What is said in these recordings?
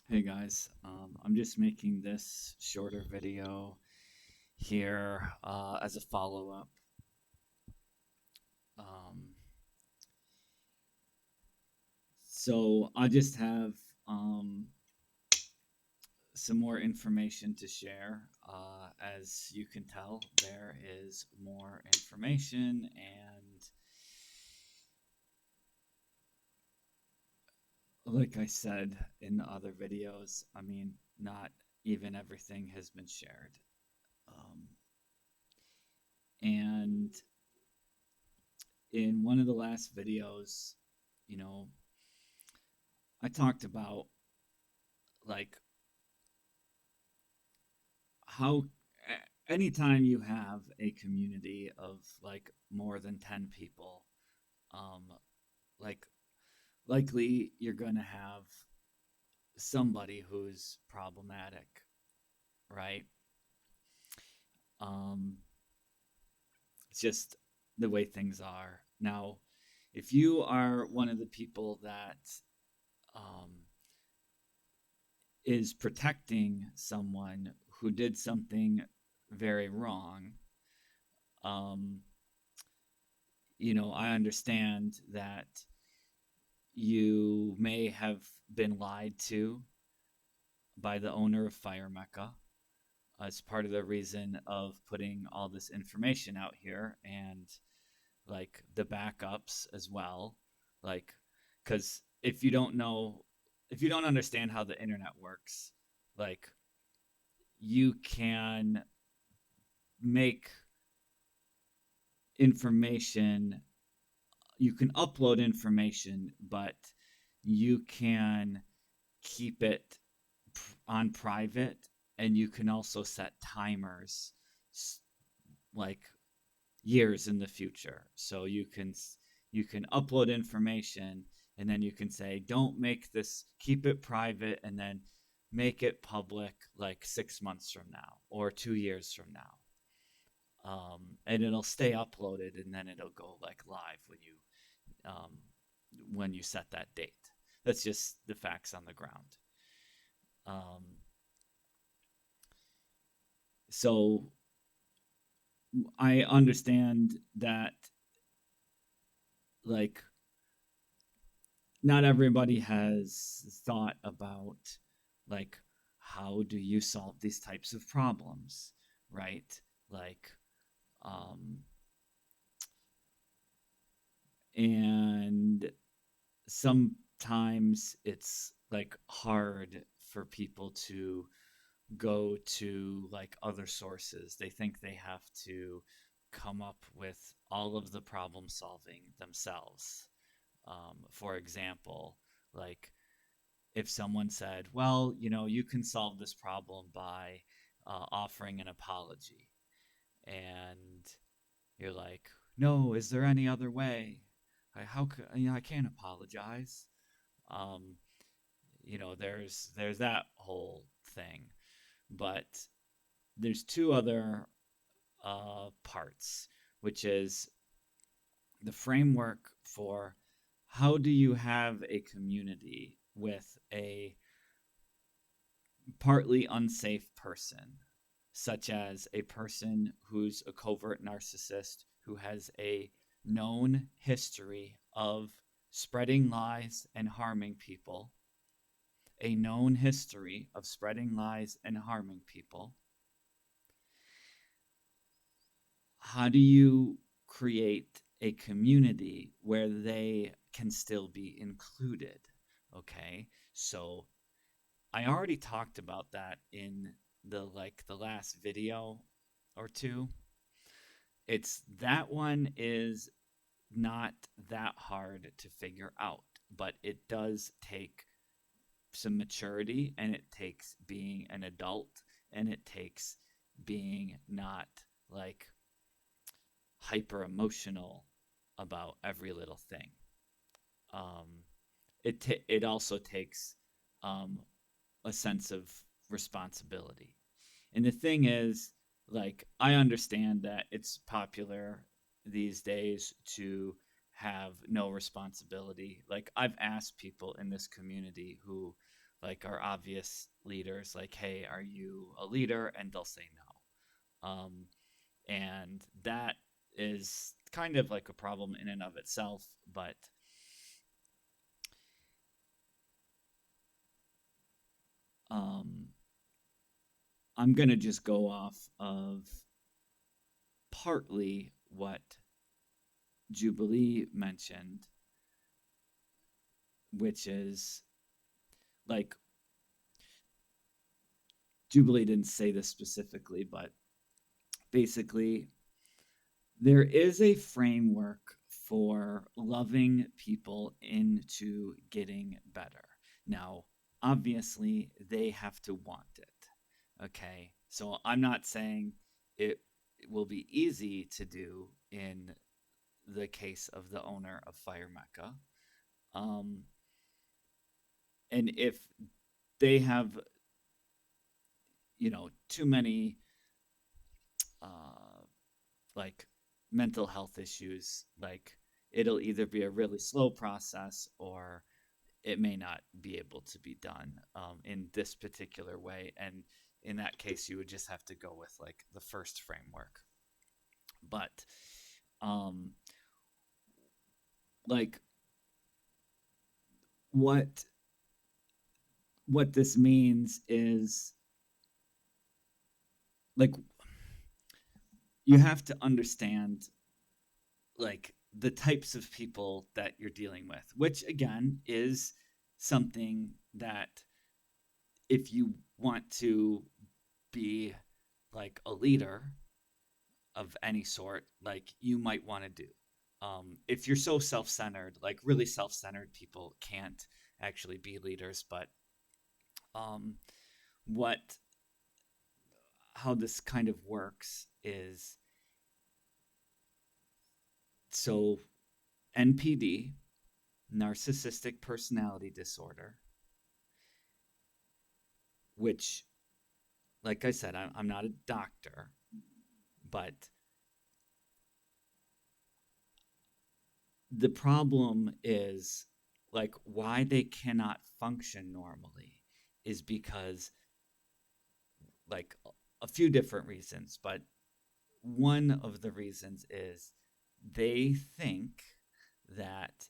Hey guys, I'm just making this shorter video here as a follow up. Um, so I just have um, some more information to share. As you can tell, there is more information, and like I said in the other videos, I mean, not even everything has been shared. Um, and in one of the last videos, you know, I talked about like how anytime you have a community of like more than 10 people, um, like likely you're going to have somebody who's problematic, right? Um, it's just the way things are. Now, if you are one of the people that um, is protecting someone who did something very wrong, um, I understand that you may have been lied to by the owner of Fire Mecca as part of the reason of putting all this information out here and like the backups as well. Like, because if you don't understand how the internet works, like, you can make information, you can upload information, but you can keep it on private, and you can also set timers like years in the future. So you can upload information, and then you can say don't make this, keep it private, and then make it public like 6 months from now or 2 years from now. And it'll stay uploaded, and then it'll go like live um, when you set that date. That's just the facts on the ground. Um, so I understand that like not everybody has thought about like how do you solve these types of problems, right? Like um and sometimes it's like hard for people to go to like other sources. They think they have to come up with all of the problem solving themselves. For example, like if someone said, well, you can solve this problem by offering an apology. And you're like, no, is there any other way? How could, I can't apologize. Um, there's that whole thing. But there's two other parts, which is the framework for how do you have a community with a partly unsafe person, such as a person who's a covert narcissist who has a known history of spreading lies and harming people, a known history of spreading lies and harming people. How do you create a community where they can still be included? Okay, so I already talked about that in the last video or two. It's that one is not that hard to figure out, but it does take some maturity, and it takes being an adult, and it takes being not like hyper emotional about every little thing. Um, it also takes um, a sense of responsibility. And the thing is, like, I understand that it's popular these days to have no responsibility. Like, I've asked people in this community who like our obvious leaders, like, hey, are you a leader? And they'll say no. And that is kind of like a problem in and of itself, but um, I'm going to just go off of partly what Jubilee mentioned, which is like Jubilee didn't say this specifically, but basically, there is a framework for loving people into getting better. Now, obviously, they have to want it. Okay. So I'm not saying it will be easy to do in the case of the owner of Fire Mecca. Um, and if they have, too many uh, like mental health issues, like it'll either be a really slow process or it may not be able to be done in this particular way. And in that case, you would just have to go with like the first framework. But um, like what what this means is like you have to understand like the types of people that you're dealing with, which again is something that if you want to be like a leader of any sort, like you might want to do. If you're so self centered, like really self centered people can't actually be leaders, but um, what, how this kind of works is so NPD, narcissistic personality disorder, which, like I said, I'm not a doctor, but the problem is like why they cannot function normally is because like a few different reasons, but one of the reasons is they think that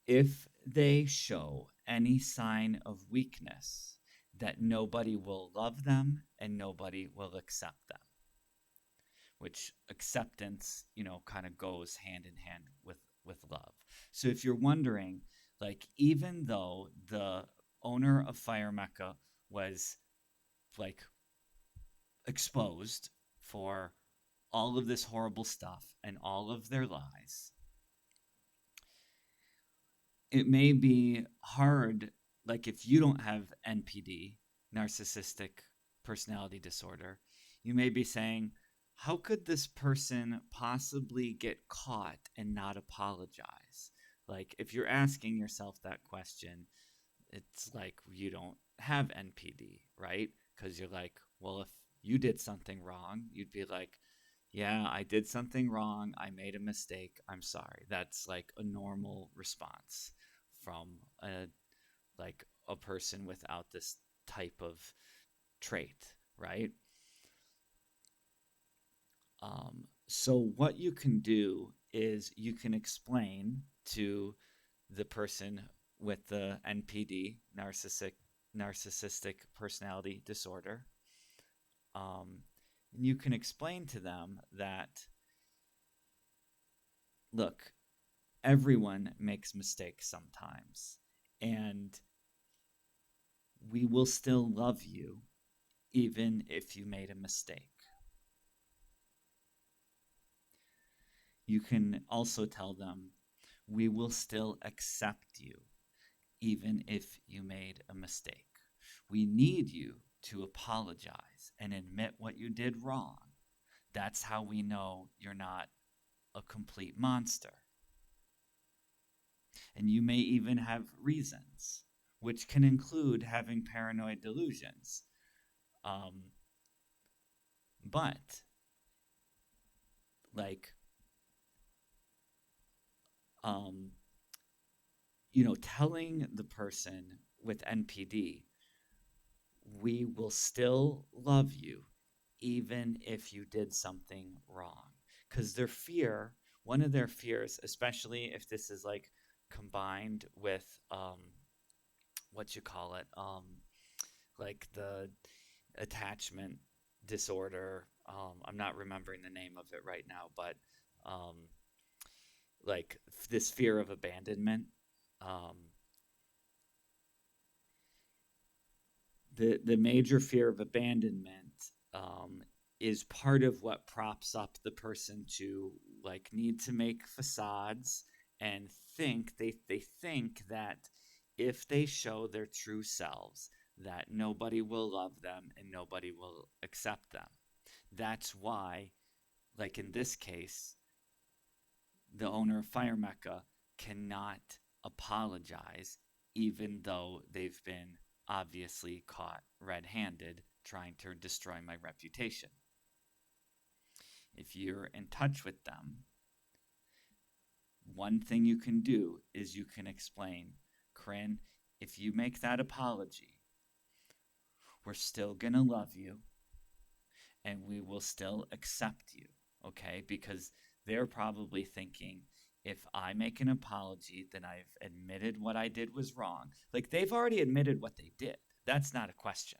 if they show any sign of weakness, that nobody will love them and nobody will accept them, which acceptance, kind of goes hand in hand with love. So if you're wondering, like, even though the owner of Fire Mecca was like exposed for all of this horrible stuff and all of their lies, it may be hard, like if you don't have NPD, narcissistic personality disorder, you may be saying, how could this person possibly get caught and not apologize? Like if you're asking yourself that question, it's like you don't have NPD, right? Because you're like, well, if you did something wrong, you'd be like, yeah, I did something wrong. I made a mistake. I'm sorry. That's like a normal response from a person without this type of trait, right? So what you can do is you can explain to the person with the NPD, narcissistic personality disorder, and you can explain to them that, look, everyone makes mistakes sometimes, and we will still love you even if you made a mistake. You can also tell them, we will still accept you even if you made a mistake. We need you to apologize and admit what you did wrong. That's how we know you're not a complete monster. And you may even have reasons, which can include having paranoid delusions. Um, but, like, um, telling the person with NPD, we will still love you even if you did something wrong. Because their fear, one of their fears, especially if this is like combined with what you call it, like the attachment disorder. I'm not remembering the name of it right now, but um, like this fear of abandonment. Um, the major fear of abandonment um, is part of what props up the person to like need to make facades and they think that if they show their true selves that nobody will love them and nobody will accept them. That's why, like in this case, the owner of Fire Mecca cannot apologize, even though they've been obviously caught red handed trying to destroy my reputation. If you're in touch with them, one thing you can do is you can explain, Corinne, if you make that apology, we're still going to love you and we will still accept you, okay? Because they're probably thinking, if I make an apology, then I've admitted what I did was wrong. Like they've already admitted what they did. That's not a question.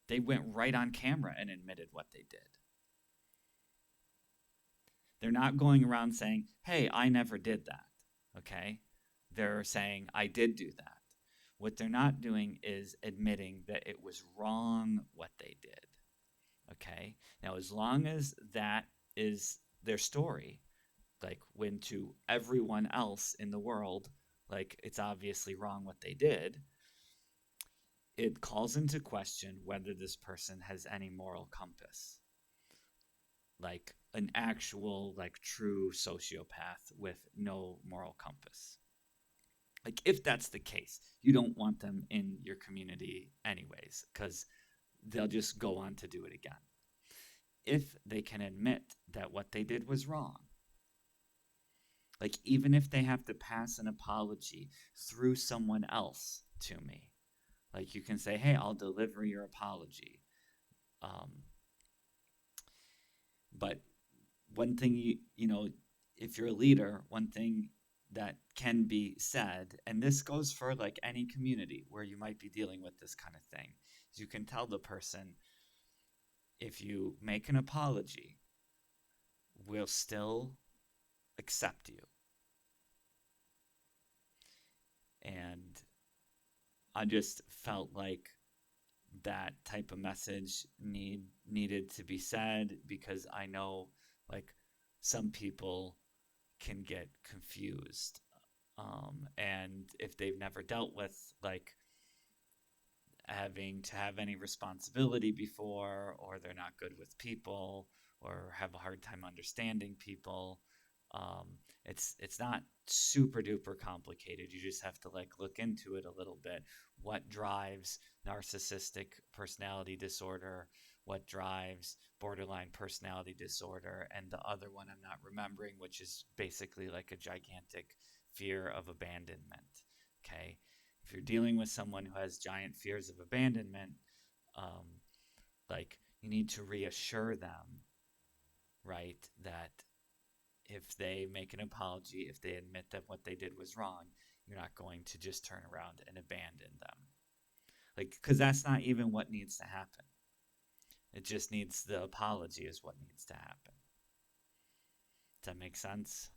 They went right on camera and admitted what they did. They're not going around saying, hey, I never did that, okay? They're saying, I did do that. What they're not doing is admitting that it was wrong what they did. Okay. Now, as long as that is their story, like when to everyone else in the world, like it's obviously wrong what they did, it calls into question whether this person has any moral compass, like an actual, like true sociopath with no moral compass. Like, if that's the case, you don't want them in your community, anyways, because they'll just go on to do it again. If they can admit that what they did was wrong, like even if they have to pass an apology through someone else to me, like you can say, hey, I'll deliver your apology. Um, but one thing if you're a leader, one thing that can be said, and this goes for like any community where you might be dealing with this kind of thing, is you can tell the person, if you make an apology, we'll still accept you. And I just felt like that type of message needed to be said, because I know like some people can get confused, and if they've never dealt with like having to have any responsibility before, or they're not good with people, or have a hard time understanding people. Um, it's not super duper complicated. You just have to like look into it a little bit. What drives narcissistic personality disorder? What drives borderline personality disorder? And the other one I'm not remembering, which is basically like a gigantic fear of abandonment. Okay, if you're dealing with someone who has giant fears of abandonment, um, like you need to reassure them, right, that if they make an apology, if they admit that what they did was wrong, you're not going to just turn around and abandon them. Like, because that's not even what needs to happen. It just needs the apology is what needs to happen. Does that make sense?